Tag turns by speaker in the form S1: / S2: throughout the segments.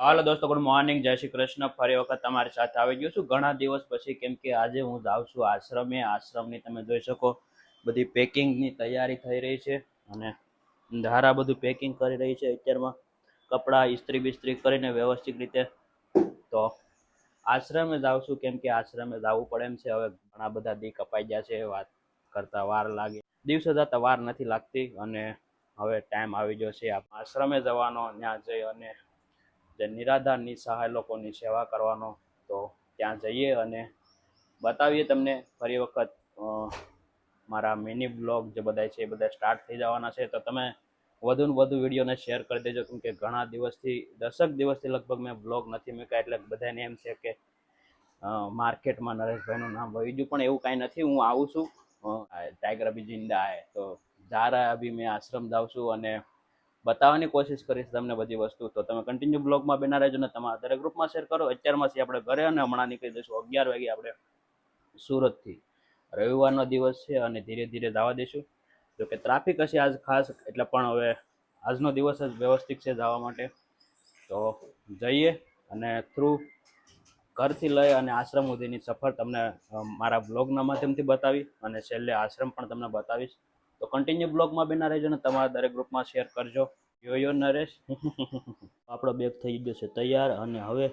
S1: હાલો દોસ્તો, good morning, જય શ્રી કૃષ્ણ. ફરી વખત તમારી સાથે આવી ગયો છું ઘણા દિવસ પછી, કેમ કે આજે હું જાઉં છું આશ્રમે. આશ્રમની તમે જોઈ શકો બધી પેકિંગની તૈયારી થઈ રહી છે અને ધારા બધું પેકિંગ કરી રહી છે અત્યારમાં. કપડાં ઇસ્ત્રી બિસ્ત્રી કરીને વ્યવસ્થિત રીતે તો આશ્રમે જાઉં છું, કેમ કે આશ્રમે જવું પડે એમ છે. હવે ઘણા બધા દી કપાઈ ગયા છે, વાત કરતા વાર લાગે, દિવસો જતા વાર નથી લાગતી અને હવે ટાઈમ આવી ગયો છે આશ્રમે જવાનો. ત્યાં જઈ અને જે નિરાધાર નિસહાય લોકોની સેવા કરવાનો, તો ત્યાં જઈએ અને બતાવીએ તમને. ફરી વખત મારા મિની બ્લોગ જે બધા છે એ બધા સ્ટાર્ટ થઈ જવાના છે, તો તમે વધુ ને વધુ વિડીયોને શેર કરી દેજો, કેમ કે ઘણા દિવસથી 10 દિવસથી લગભગ મેં બ્લોગ નથી મૂક્યા. એટલે બધાને એમ છે કે માર્કેટમાં નરેશભાઈનું નામ વહી ગયું, પણ એવું કાંઈ નથી. હું આવું છું, ટાઈગર અભી જિંદા હે, તો જા રહા અભી મેં આશ્રમ જાઉં છું અને બતાવવાની કોશિશ કરીશ તમને બધી વસ્તુ. તો તમે કન્ટિન્યુ બ્લોગમાં બના રહેજો ને તમારા દરેક ગ્રુપમાં શેર કરો. અત્યારમાંથી આપણે ઘરે અને હમણાં નીકળી જઈશું 11 વાગે આપણે સુરતથી. રવિવારનો દિવસ છે અને ધીરે ધીરે જવા દઈશું. જોકે ટ્રાફિક હશે આજ ખાસ, એટલે પણ હવે આજનો દિવસ જ વ્યવસ્થિત છે જવા માટે. તો જઈએ અને થ્રુ ઘરથી લઈ અને આશ્રમ સુધીની સફર તમને મારા બ્લોગના માધ્યમથી બતાવી અને છેલ્લે આશ્રમ પણ તમને બતાવીશ. તો કન્ટિન્યુ બ્લોગમાં બના રહેજો ને તમારા દરેક ગ્રુપમાં શેર કરજો. યો નરેશ. આપણો બેગ થઈ ગયો છે તૈયાર અને હવે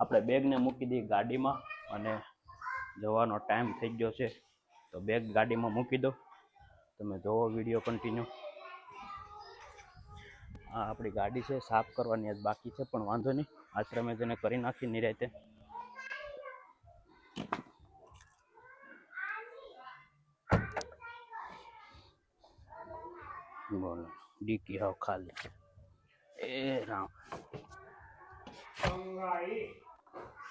S1: આપણે બેગને મૂકી દઈએ ગાડીમાં અને જવાનો ટાઈમ થઈ ગયો છે. તો બેગ ગાડીમાં મૂકી દો. તમે જોવો વિડીયો કન્ટિન્યુ. આ આપણી ગાડી છે, સાફ કરવાની આજ બાકી છે, પણ વાંધો નહીં, આશ્રમે જઈને કરી નાખી નિરાતે. બોલો, ડીકી હાવ ખાલી. એ રામ,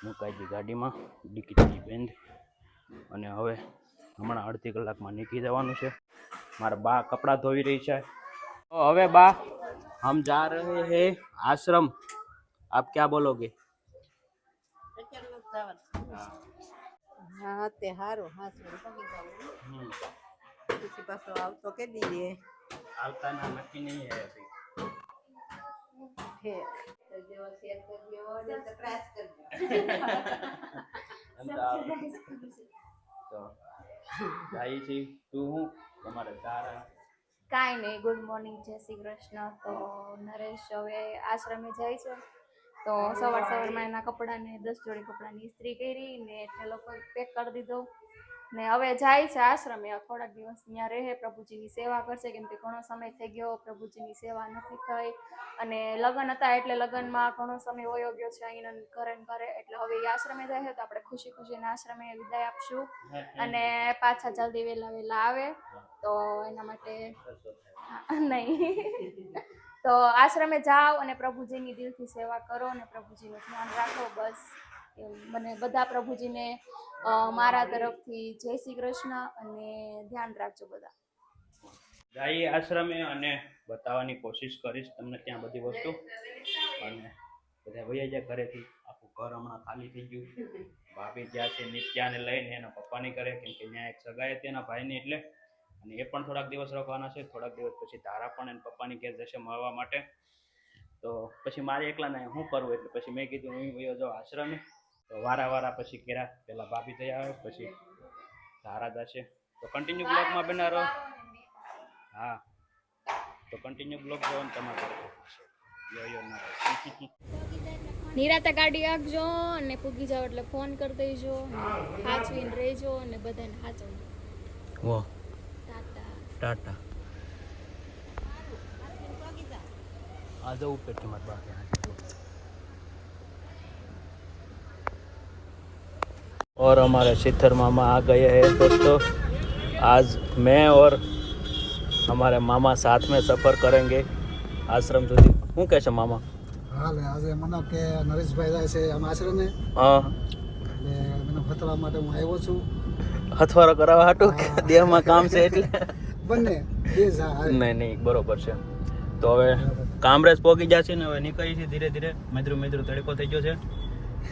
S1: મુકાઈ દી ગાડીમાં, ડીકી થઈ બંધ. અને હવે હમણાં અડધી કલાકમાં નીકળી જવાનું છે. મારા બા કપડાં ધોઈ રહી છે. તો હવે બા, हम जा रहे हैं आश्रम, आप क्या बोलोगे?
S2: हाँ ते हारो हाँ सोरी पगी जाओ किसी पास आओ तो के दिए
S1: આવતા ના નક્કી નહીં હે અભી.
S2: फिर तो जो शेयर कर दियो और सब्सक्राइब कर
S1: તો જાય છે. તું હું તમારે તારા
S3: કાંઈ નહીં, ગુડ મોર્નિંગ, જય શ્રી કૃષ્ણ. તો નરેશ હવે આશ્રમે જાય છે, તો સવારમાં એના કપડાને 10 જોડી કપડાની ઇસ્ત્રી કરી ને થેલો પેક કરી દીધો ને હવે જાય છે આશ્રમે. થોડાક દિવસ ત્યાં રહે, પ્રભુજીની સેવા કરશે, કેમ કે ઘણો સમય થઈ ગયો પ્રભુજીની સેવા નથી થઈ અને લગ્ન હતા એટલે લગ્નમાં ઘણો સમય વયો ગયો છે અહીં ઘરે ને ઘરે. એટલે હવે એ આશ્રમે જાય છે, તો આપણે ખુશી ખુશીને આશ્રમે વિદાય આપશું અને પાછા જલ્દી વહેલા આવે, તો એના માટે નહીં. તો આશ્રમે જાઓ અને પ્રભુજીની દિલથી સેવા કરો અને પ્રભુજીનું ધ્યાન રાખો. બસ એવું મને બધા પ્રભુજીને મારા તરફથી જય શ્રી કૃષ્ણ અને ધ્યાન રાખજો બધા.
S1: જઈએ આશ્રમે અને બતાવવાની કોશિશ કરીશ તમને ત્યાં બધી વસ્તુ. અને બધા ભૈયા જાય ઘરેથી, આખું ઘર હમણાં ખાલી થઈ ગયું. ભાભી જ્યાં છે નિત્યાને લઈને એના પપ્પાની કરે, કેમ કે ત્યાં એક સગાઈ હતી એના ભાઈની, એટલે અને એ પણ થોડાક દિવસ રોકવાના છે. થોડાક દિવસ પછી ધારા પણ એના પપ્પાની ઘેર જશે મળવા માટે. તો પછી મારે એકલાને શું કરવું, એટલે પછી મેં કીધું હું વયો જાઉં આશ્રમે. તો વારા પછી કર્યા, પહેલાં ભાભી થઈ આવે, પછી ધારા જશે. તો કન્ટિન્યુ બ્લોગમાં બના રહો. હા, તો કન્ટિન્યુ બ્લોગ જોવો ને તમારે. યો ના
S3: નિરાતે ગાડી આપજો અને પૂગી જાવ એટલે ફોન કરી દેજો, સાચવીને રહેજો અને બધાને સાચવજો.
S1: વાહ,
S3: ટાટા
S1: टाटा. आ जाओ ऊपर की मत बात. और हमारे सिद्धर मामा आ गए हैं दोस्तों. आज मैं और हमारे मामा साथ में सफ़र करेंगे आश्रम સુધી. શું કહે છે મામા?
S4: હાલે આજે મને કે નરેશભાઈ જાય છે આમ આશ્રમે.
S1: હા,
S4: એટલે મને ફતવા માટે હું આવ્યો છું.
S1: હથવારો કરાવવા હાટું કે દેહમાં કામ છે એટલે?
S4: બંને બે
S1: નહીં, બરોબર છે. તો હવે કામરેજ પહોંચી જશે ને હવે નીકળી છે ધીરે ધીરે. મેદરું તડકો થઈ ગયો છે,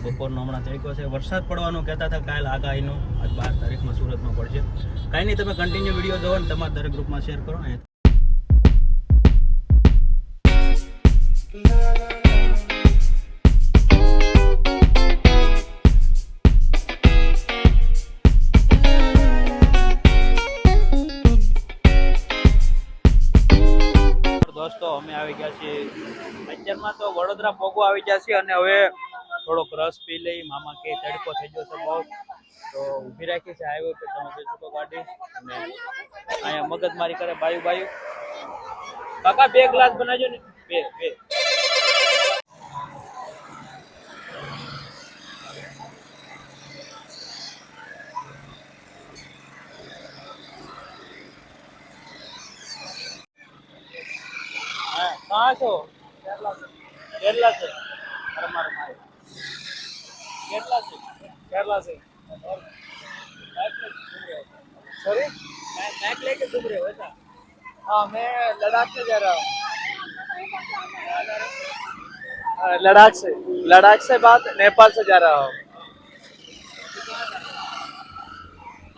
S1: બપોરનો હમણાં તડકો છે. વરસાદ પડવાનું કહેતા હતા કાલ આગાહીનું, આજ 12 તારીખમાં સુરતમાં પડશે. કાંઈ નહીં, તમે કન્ટિન્યુ વિડીયો જોવો ને તમારા દરેક ગ્રુપમાં શેર કરો. બગોદરા પોગો આવી જશે અને હવે થોડોક રસ પી લઈ. મામા કે તડકો થઈ ગયો છે બહુ, તો ઊભી રાખી છે હાઈવે પર. તમે જોઈ શકો ગાડી અને અહીંયા મગજમારી કરે બાયુ બાયુ. કાકા 2 ગ્લાસ બનાવજો ને, 2. कहाँ से हो? केरला से। अरे मारे मारे। केरला से। केरला से। और बैग में घूम रहे हो? सॉरी? बैग लेके घूम रहे हो ऐसा? हाँ, मैं लद्दाख से जा रहा हूँ। लद्दाख से बाद नेपाल से जा रहा हूँ।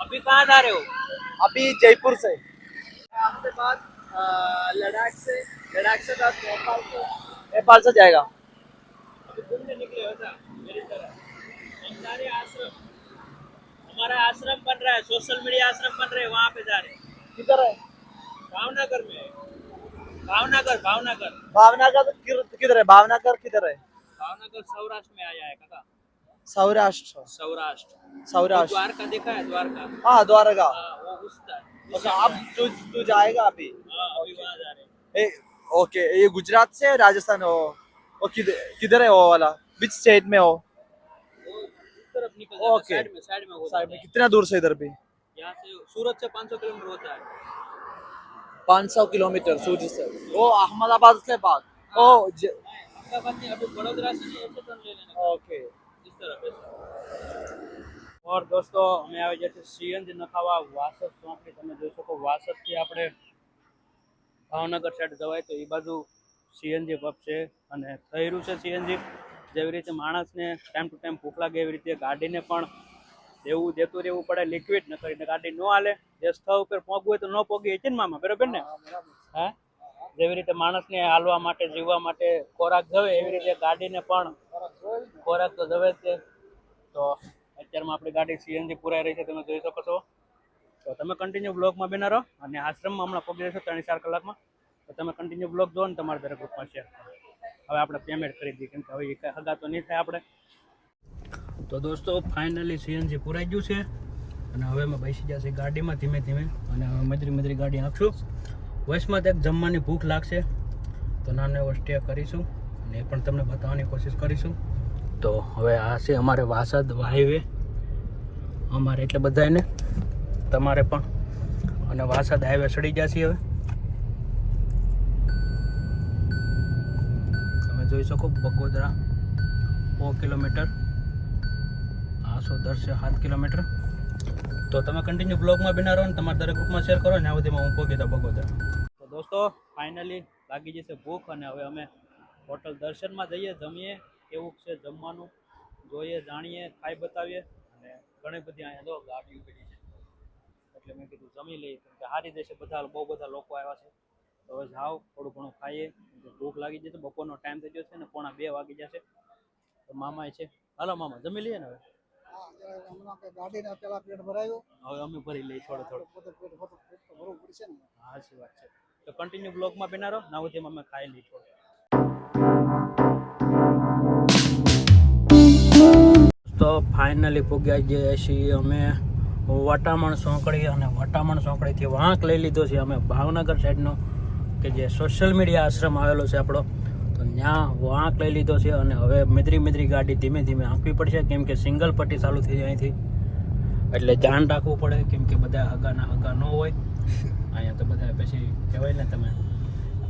S1: अभी कहाँ जा रहे हो? अभी जयपुर से। आपके बाद लद्दाख से बाद नेपाल से जाएगा। अभी घूमने निकले हो ऐसा मेरी तरह। हमारे आश्रम, हमारा आश्रम बन रहा है, सोशल मीडिया आश्रम बन रहे हैं, वहाँ पे जा रहे हैं। किधर है? भावनगर में है। भावनगर किधर है? भावनगर किधर है? भावनगर सौराष्ट्र में आया है काका। सौराष्ट्र। द्वारका देखा है? द्वारका। हाँ, द्वारका। वो घुसता है। अच्छा, आप तू जाएगा अभी? हाँ, अभी वहाँ जा रहे हैं। ओके, ये गुजरात से राजस्थान हो? वो किधर है वो वाला? विच स्टेट में हो? वो इस तरफ निकल जाता है, साइड में साइड में कितना दूर से इधर भी? यहाँ से सूरत से 500 किलोमीटर होता है। 500 किलोमीटर सूरत से। वो अहमदाबाद के बाद। ओ अहमदाबाद नहीं, अभी बड़ोदरा से नहीं, ऐसे टर्न ले लेना। ओके, इस तरफ ऐसा। और दोस्तों અમે આવી જશે સીએનજી નખાવા વાસદ ચોકડી. તમે જોઈ શકો વાસદથી આપણે ભાવનગર સાઈડ જવાય તો એ બાજુ સીએનજી પબ છે અને થઈ રહ્યું છે સીએનજી. જેવી રીતે માણસને ટાઈમ ટુ ટાઈમ ભૂખ લાગે એવી રીતે ગાડીને પણ દેવું દેતું રહેવું પડે લિક્વિડ, ન કરીને ગાડી ન હાલે. જે સ્થળ ઉપર પહોંચવું હોય તો ન પહોંચી છે ને મામા, બરાબર ને? હા, જેવી રીતે માણસને હાલવા માટે જીવવા માટે ખોરાક જવે એવી રીતે ગાડીને પણ ખોરાક તો જવે જ છે. તો અત્યારમાં આપણી ગાડી સીએનજી પુરાઈ રહી છે, તમે જોઈ શકો છો. તો તમે કન્ટિન્યુ બ્લોગમાં બના રહો અને આશ્રમમાં હમણાં પહોંચી જશો 3-4 કલાકમાં. તો તમે કન્ટિન્યુ બ્લોગ જો ને તમારા દરેક ગ્રુપમાં શેર કરો. હવે આપણે પેમેન્ટ કરી દઈએ કેમ કે હવે એ કાંઈ હગા તો નહીં થાય આપણે. તો દોસ્તો ફાઇનલી સીએનજી પુરાઈ ગયું છે અને હવે અમે બેસી જશે ગાડીમાં ધીમે ધીમે અને હવે મધરી ગાડી આંખશું. વચમાં એક જમવાની ભૂખ લાગશે તો નાનો એવો સ્ટે કરીશું અને એ પણ તમને બતાવવાની કોશિશ કરીશું. તો હવે આ છે અમારે વાસદ હાઈવે, અમારે એટલે બધાને તમારે પણ. અને વાસદ હાઈવે ચડી જશે હવે. તમે જોઈ શકો બગોદરા 100 કિલોમીટર, આસો દર્શે 7 કિલોમીટર. તો તમે કન્ટિન્યુ બ્લોગમાં બના રહો ને તમારા દરેક ગ્રુપમાં શેર કરો ને આ સુધીમાં હું પહોંચી તો બગોદરા. તો દોસ્તો ફાઇનલી લાગી જશે ભૂખ અને હવે અમે હોટલ દર્શનમાં જઈએ, જમીએ. કેવું છે જમવાનું જોઈએ, જાણીએ, ખાઈ બતાવીએ. અને ઘણી બધી અહીંયા જો ગાડી ઉભી છે એટલે મેં કીધું જમી લઈએ કેમ કે હારી દેશે. બહુ બધા લોકો આવ્યા છે. તો હવે જાઓ થોડું ઘણું ખાઈએ, ભૂખ લાગી જશે. બપોરનો ટાઈમ થઈ ગયો છે ને 1:45 વાગી જશે. તો મામા છે, હાલો મામા જમી લઈએ ને હવે.
S4: ગાડીને પેલા પેટ ભરાયું,
S1: હવે અમે ભરી લઈએ થોડું થોડું.
S4: ભરવું પડશે ને.
S1: હા, સાચી વાત છે. તો કન્ટિન્યુ બ્લોગમાં બના રહો, ના સુધી અમે ખાઈ લઈએ થોડું. તો ફાઇનલી પહોંચ્યા જઈએ છીએ અમે વટામણ સોંકડી અને વટામણ સોંકડીથી વાંક લઈ લીધો છે અમે ભાવનગર સાઈડનો કે જે સોશિયલ મીડિયા આશ્રમ આવેલો છે આપણો. તો ત્યાં વાંક લઈ લીધો છે અને હવે મિદરી ગાડી ધીમે ધીમે આંકવી પડશે કેમ કે સિંગલ પટ્ટી ચાલુ થઈ જાય અહીંથી. એટલે ધ્યાન રાખવું પડે કેમ કે બધા હગા ન હોય અહીંયા. તો બધા પછી કહેવાય ને તમે,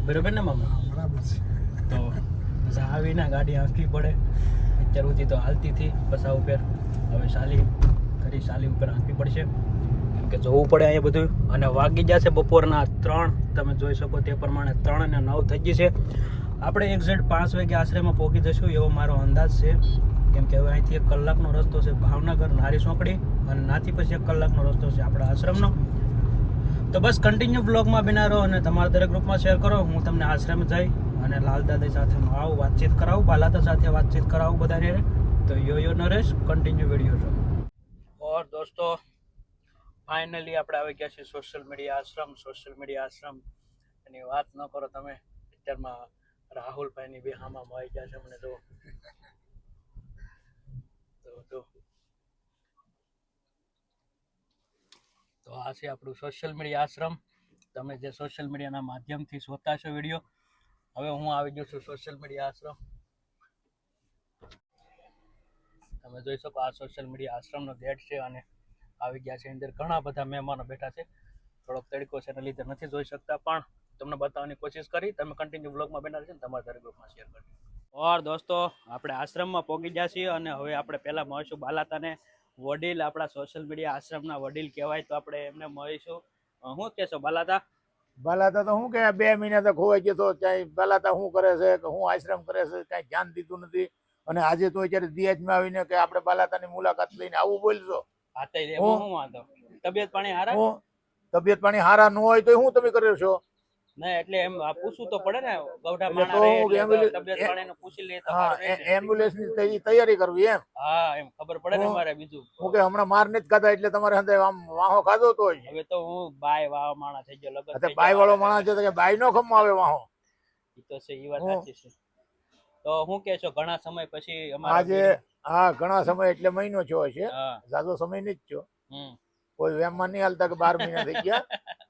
S1: બરાબર ને મામા?
S4: બરાબર છે.
S1: તો આવીને ગાડી આંકવી પડે. અત્યાર સુધી તો હાલતી હતી બસ આ ઉપર, હવે સાલી ઉપર આંકવી પડશે કેમ કે જોવું પડે અહીંયા બધું. અને વાગી જશે બપોરના 3. તમે જોઈ શકો તે પ્રમાણે 3:09 થઈ ગઈ છે. આપણે એક્ઝેક્ટ 5 વાગે આશ્રમમાં પહોંચી જશું એવો મારો અંદાજ છે કેમ કે હવે અહીંથી 1 કલાકનો રસ્તો છે ભાવનગર નારી સોંકડી અને નાથી પછી 1 કલાકનો રસ્તો છે આપણા આશ્રમનો. તો બસ કન્ટિન્યુ બ્લોગમાં બના રહો અને તમારા દરેક ગ્રુપમાં શેર કરો. હું તમને આશ્રમ જઈ અને લાલ દાદા સાથે આવું વાતચીત કરાવું, બાલાદા સાથે વાતચીત કરાવું બધાને. તો યો નરેશ કન્ટિન્યુ વિડીયો જો. ઓર દોસ્તો ફાઇનલી આપણે આવી ગયા છીએ સોશિયલ મીડિયા આશ્રમ. એની વાત ન કરો તમે. અત્યારમાં રાહુલભાઈ ની બે હામાં મળી ગયા છે મને. તો આ છે આપણું સોશિયલ મીડિયા આશ્રમ. તમે જે સોશિયલ મીડિયાના માધ્યમથી જોતા છો વિડીયો, હવે હું આવી ગયો છું સોશિયલ મીડિયા આશ્રમ. તમે જોઈ શકો આ સોશિયલ મીડિયા આશ્રમનો ગેટ છે અને આવી ગયા છે. અંદર ઘણા બધા મહેમાનો બેઠા છે. થોડોક તડકો છે એના લીધે નથી જોઈ શકતા, પણ તમને બતાવવાની કોશિશ કરી. તમે કન્ટિન્યુ બ્લોગમાં બેઠા છે ને તમારા દરેક ગ્રુપમાં શેર કરજો. ઓર દોસ્તો, આપણે આશ્રમમાં પહોંચી ગયા છીએ અને હવે આપણે પહેલા મળીશું બાલાતાને. વડીલ, આપણા સોશિયલ મીડિયા આશ્રમના વડીલ કહેવાય, તો આપણે એમને મળીશું. શું કહેશો બાલાતા?
S5: બાલાતા તો શું કે 2 મહિના તો ખોવાઈ ગયો તો. ક્યાંય બાલાતા શું કરે છે કે હું આશ્રમ કરે છે કાંઈ ધ્યાન દીધું નથી. અને આજે તો અત્યારે દિયાજમાં આવીને કે આપણે બાલાતાની મુલાકાત લઈને આવું બોલશો.
S1: હા તો હું વાંધો, તબિયત પાણી હારા?
S5: હું તબિયત પાણી હારા ન હોય તો શું તમે કર્યો છો?
S1: ના એટલે એમ પૂછવું તો પડે ને, ગૌઢા
S5: એટલે
S1: માણા
S5: તો
S1: રહે
S5: હું
S1: એટલે
S5: એમ્બ્યુલન્સ-
S1: તબિયત પાણીનું પૂછી લે તો
S5: હા,
S1: સારું રહે ને.
S5: એમ્બ્યુલન્સની તૈયારી કરવી એમ.
S1: હા એમ ખબર પડે ને
S5: હું-
S1: મારે બીજું.
S5: હું કે હમણાં માર નથી ખાધા એટલે તમારે સાથે આમ વાહો ખાધો તો હોય.
S1: હવે તો હું બાય વાળો માણસ થઈ ગયો, લગન
S5: અત્યારે બાઈ વાળો માણસ છે તો કે બાઈ નો ખમાવે વાહો.
S1: ઈ તો છે, ઈ વાત
S5: હું-
S1: સાચી છે. તો હું કે છો ઘણા સમય પછી અમારા
S5: આજે હા ઘણા સમય એટલે મહિનો થયો છે.
S1: હા
S5: જાજો સમય નથી થયો.
S1: હમ
S5: કોઈ વેમમાં નહીં હાલતા કે 12 મહિના થઈ ગયા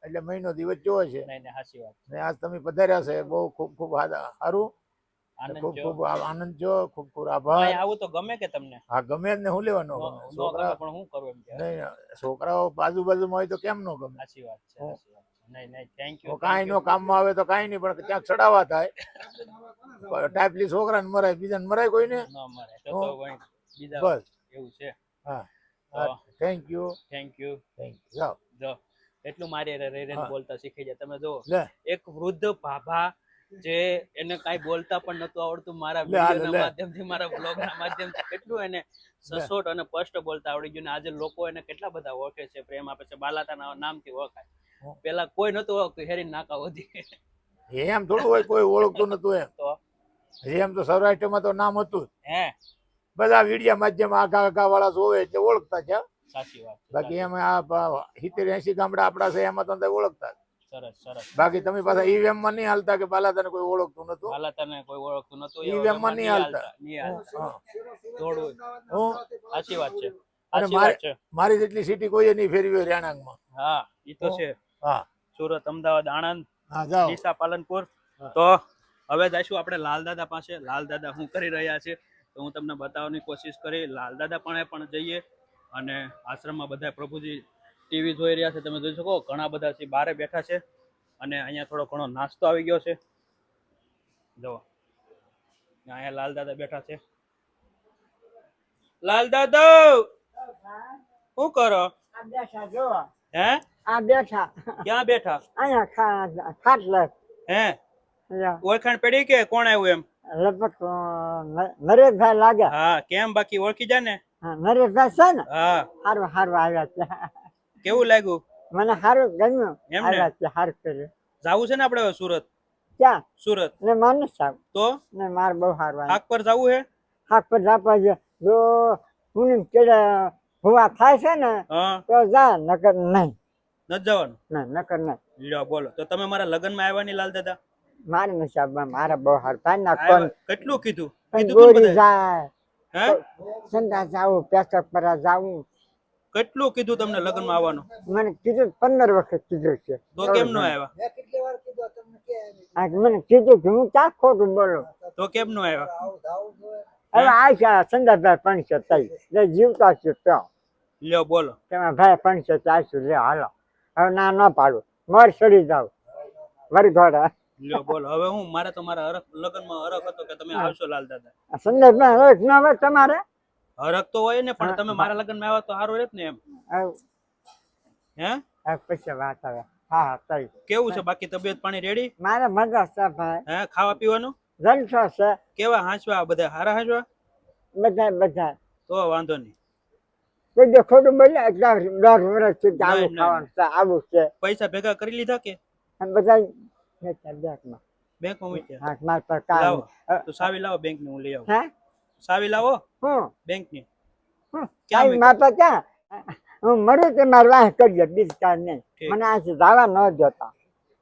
S5: એટલે મહિનો દિવસ જોયો છે.
S1: નહીં નહીં સાચી વાત.
S5: ને આજ તમે પધાર્યા છે બહુ ખૂબ ખૂબ સારું.
S1: આનંદ
S5: ખૂબ
S1: જો
S5: ખૂબ આનંદ જો, ખૂબ ખૂબ આભાર.
S1: અહીં આવું તો ગમે કે તમને?
S5: હા ગમે જ ને હું લેવાનો
S1: નો
S5: ગમે.
S1: ગમે
S5: છોકરા
S1: પણ હું કરું એમ કે.
S5: નહીં છોકરાઓ બાજુમાં હોય તો કેમ ન ગમે?
S1: સાચી વાત છે,
S5: હું-
S1: સાચી વાત છે. નહીં નહીં થેન્ક
S5: તો
S1: યુ.
S5: કાંઈ નો કામમાં આવે તો કાંઈ નહીં, પણ ક્યાંક ચડાવવા થાય ટાઈપલી છોકરાને મરાય બીજાને મરાય કોઈને.
S1: ન મરે તો તો વળી બીજા
S5: બસ
S1: એવું છે.
S5: હા
S1: તો
S5: થેન્ક યુ
S1: થેન્ક યુ.
S5: જાઓ
S1: જો એટલું મારી રેરેન
S5: હા.
S1: બોલતા શીખી જાય. તમે જો
S5: લે
S1: એક વૃદ્ધ ભાભા જે એને કાંઈ બોલતા પણ નતું આવડતું, મારા
S5: લે, હાલે,
S1: વિડીયોના
S5: લે.
S1: માધ્યમથી, મારા બ્લોગના માધ્યમથી કેટલું એને સચોટ અને સ્પષ્ટ બોલતા આવડી ગયું ને આજે લોકો એને કેટલા બધા ઓળખે છે, પ્રેમ આપે છે, બાલાતાના નામથી ઓળખાય.
S5: હમ.
S1: પેલા કોઈ નતું ઓળખતું, હેરી નાકા વધી.
S5: એમ થોડું હોય કોઈ ઓળખતું નતું એમ.
S1: તો
S5: એમ તો સૌરાષ્ટ્રમાં તો નામ હતું જ.
S1: હે
S5: બધા વિડીયા માધ્યમ આગા આગા વાળા જોવે એટલે ઓળખતા છે.
S1: સાચી વાત છે,
S5: બાકી
S1: સાચી.
S5: એમાં આ 70-80 ગામડા આપડા છે એમાં તો અંદર ઓળખતા જ.
S1: સરસ સરસ.
S5: બાકી તમે પાછા ઈવીએમ માં નહીં હાલતા કે બાલાતાને કોઈ ઓળખતું નતું.
S1: બાલાતાને કોઈ ઓળખતું નતું,
S5: ઈ
S1: એવા
S5: વેમમાં નહીં
S1: નહીં
S5: હાલતા.
S1: નહીં હાલતા.
S5: હા.
S1: થોડું
S5: હું
S1: સાચી વાત છે,
S5: અને
S1: સાચી વાત છે.
S5: મારી જેટલી સિટી કોઈ નહીં ફેરવી હોય રેણાંગમાં.
S1: હા ઈ તો
S5: હું-
S1: છે.
S5: હા
S1: સુરત, અમદાવાદ, આણંદ,
S5: હા જાઓ.
S1: ડીસા, પાલનપુર.
S5: હા.
S1: તો હવે જઈશું આપણે લાલદાદા પાસે. લાલદાદા શું કરી રહ્યા છે તો હું તમને બતાવવાની કોશિશ કરી. લાલદાદા પણ જઈએ અને આશ્રમમાં બધા પ્રભુજી ટીવી જોઈ રહ્યા છે. તમે જોઈ શકો ઘણા બધા છે બારે બેઠા છે અને અહીંયા થોડો ઘણો નાસ્તો આવી ગયો છે. જો અહીંયા લાલદાદા બેઠા છે. લાલદાદા શું કરો?
S6: આ બેઠા જો
S1: હે
S6: આ બેઠા
S1: ક્યાં બેઠા?
S6: અહીંયા ખાટલે
S1: હે ઓળખાણ પડી કે કોણ આવ્યું એમ?
S6: લગભગ નરેશભાઈ લાગે.
S1: હા કેમ બાકી ઓળખી જા ને?
S6: હા, નરેશભાઈ છે ને
S1: હા
S6: સારું સારું આવ્યા છે.
S1: કેવું લાગ્યું?
S6: મને સારું ગમ્યું.
S1: એમ ને?
S6: આવ્યા છે સારું કર્યું.
S1: જાવું છે ને આપણે હવે સુરત?
S6: ક્યાં
S1: સુરત
S6: ને માને સાહેબ
S1: તો
S6: ને મારે બહુ સારું આવ્યું.
S1: હાક પર જાવું હે?
S6: હાથ પર જાપા છે જો હું કેડે ભૂવા થાય છે ને
S1: હા
S6: તો જા નકર નહીં.
S1: નથી જવાનું?
S6: નહીં નકર નહીં.
S1: લ્યો બોલો તો તમે મારા લગ્નમાં આવ્યા નહીં લાલ દાદા?
S6: મારે નહીં સાહેબ મારે બહુ સારું થાય ને કોણ
S1: કેટલું કીધું?
S6: પણ
S1: કીધું તું ને
S6: ગોળી
S1: બધાએ?
S6: જાય
S1: હે
S6: સંડા જાવું પેસક પર જાવું.
S1: કેટલું કીધું તમને લગ્નમાં આવવાનું?
S6: મને કીધું 15 વખત કીધું છે.
S1: તો કેમ ન આવ્યા?
S6: આ મને કીધું કે હું ક્યાં ખોટું બોલું.
S1: તો કેમ ન આવ્યા?
S6: હવે આ સંદાભાઈ 500 થઈ એટલે જીવતા છું તો
S1: લ્યો બોલો.
S6: તમે ભાઈ 500 ચારસો લે હાલો. હવે ના ન પાડું મર સડી જાવ વરઘોડા.
S1: લ્યો બોલો. હવે હું મારે તો મારા લગ્નમાં હરખ હતો કે તમે આવશો લાલ દાદા.
S6: સંદાભાઈ હવે ન હોય તમારે
S1: હરખ તો હોય ને પણ તમે મારા લગ્નમાં આવ્યા તો સારું રહેત ને એમ. હે
S6: પછી વાત આવે. હા હા થઈ
S1: કેવું છે બાકી તબિયત પાણી રેડી?
S6: મારે મજા છે ભાઈ.
S1: હે ખાવા પીવાનું
S6: જલસો છે
S1: કેવા હાંચવા? બધા હારા હાંચવા?
S6: બધા બધા
S1: તો વાંધો નહીં.
S6: કોઈ દી ખોટું બોલે એટલે 10 વર્ષથી
S1: નહીં,
S6: આવું
S1: નહીં.
S6: ખાવાનું છે આવું છે
S1: પૈસા ભેગા કરી લીધા કે
S6: અને બધા બેંકમાં
S1: બેંકમાં મૂક્યા?
S6: હા મારે પર કામ
S1: લાવો તો સાવી લાવો બેંકની, હું લઈ આવું.
S6: હે
S1: સાવી લાવો
S6: હું
S1: બેંકની.
S6: ક્યાં
S1: ક્યાં
S6: માતા ક્યાં હું મળું તે મારે વાહ કરીએ બીજ કાંઈ નહીં.
S1: ઠીક.
S6: મને આ જવા ન જતા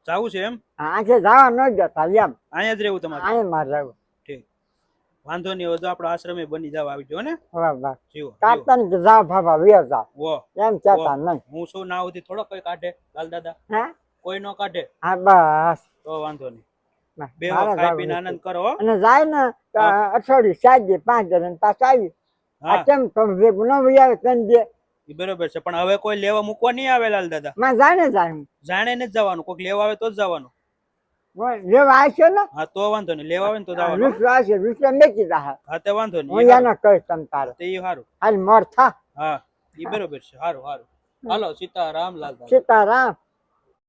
S1: જાવું છે એમ?
S6: આજે જવા ન જતા એમ
S1: અહીંયા જ રહેવું તમારે?
S6: અહીં મારે જવું.
S1: ઠીક, વાંધો નહીં. હવે તો આપણો આશ્રમે બની જાવ આવી જો ને.
S6: બરાબર
S1: જીવો જીવો.
S6: કાપતા ને જાવ બાબા વ્યો જાવ
S1: વો
S6: એમ કહેતા નહીં.
S1: હું શું ના આવતી થોડો કોઈ કાઢે લાલ દાદા?
S6: હે
S1: કોઈ નો કાઢે
S6: હા બસ
S1: તો વાંધો નહીં.
S6: બસ.
S1: બે
S6: મારે
S1: ખાઈ
S6: જાવું
S1: પીને
S6: છે.
S1: આનંદ કરો હો.
S6: અને જાય ને તો અઠવાડિયું 7 દી 5 દી ને પાછા આવી આ
S1: હા
S6: કેમ તમે ભેગું ન આવે 3 દી
S1: ઈ બરોબર છે, પણ હવે કોઈ લેવા મૂકવા નહીં આવે લાલ દાદા.
S6: માં જાય ને જાય હું.
S1: જાણે ને જ જવાનું, કોઈક લેવા આવે તો જ જવાનું.
S6: લેવા આવશે ને
S1: હા તો વાંધો નહીં, લેવા આવે ને તો જવાનું.
S6: 20 આવશે 20 મેકી જાય
S1: હા તે વાંધો નહીં,
S6: હું
S1: ઈ હારું.
S6: એને કહીશ તમ તારે
S1: તે ઈ સારું.
S6: હાલ મોર થા
S1: હા ઈ બરોબર છે, સારું સારું. હાલો સીતારામ લાલ દાદા.
S6: સીતારામ.